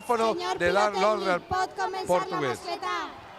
micrófono de l'ordre pot començar portuguès. la mosqueta.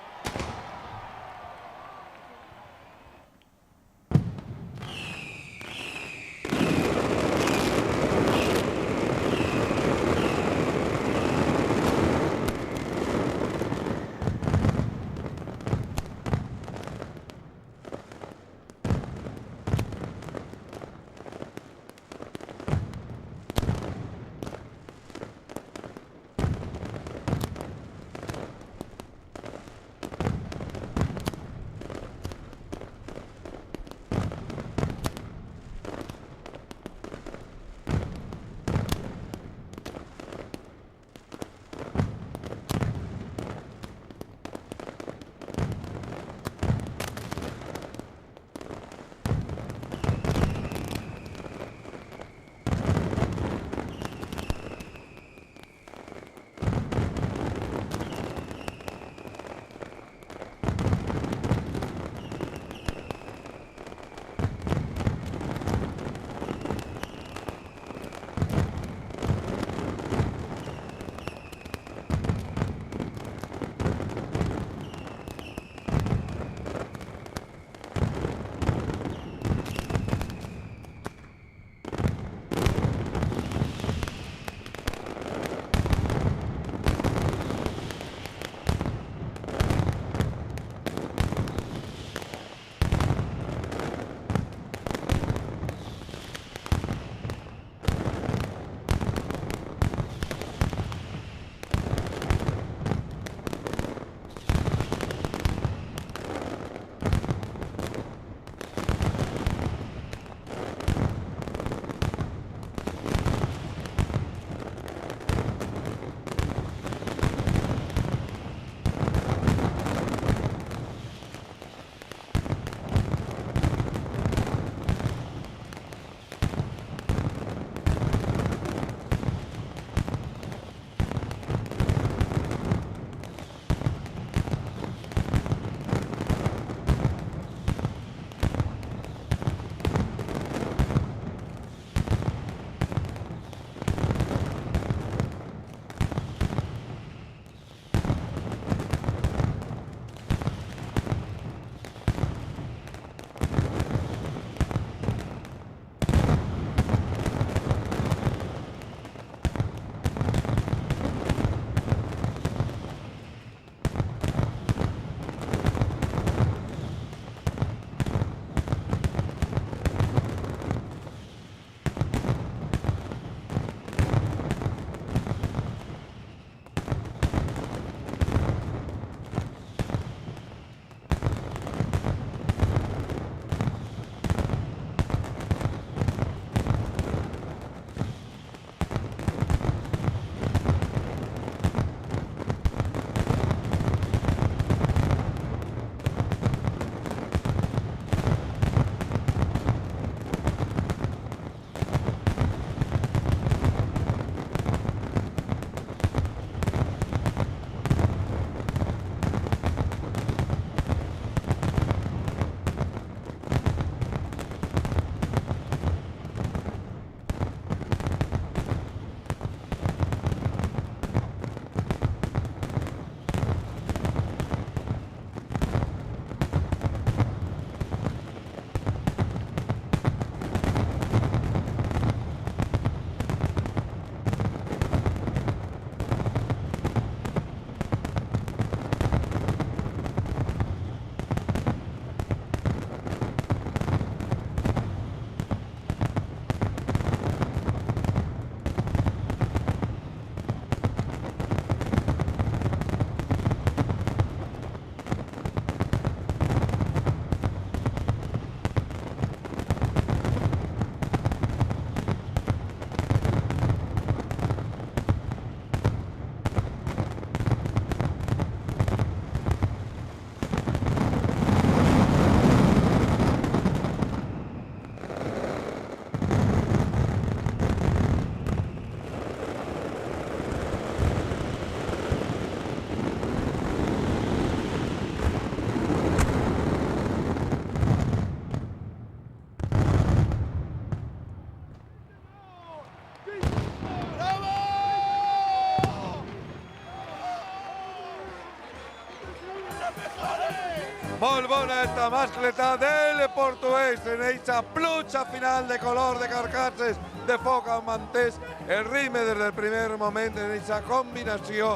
Molt bona esta mascleta del portuguès en eixa pluja final de color de carcasses de foc amb mantès. El ritme des del primer moment en eixa combinació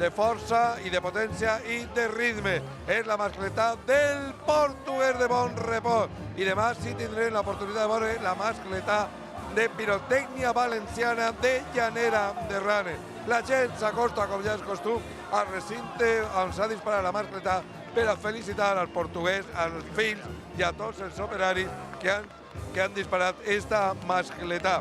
de força i de potència i de ritme. És la mascleta del portuguès de bon repòs. I demà sí tindrem l'oportunitat de veure la mascleta de pirotècnia valenciana de Llanera de Ranes. La gent s'acosta, com ja és costum, al recinte on s'ha disparat la mascleta per a felicitar al portuguès, als fills i a tots els operaris que han disparat esta mascleta.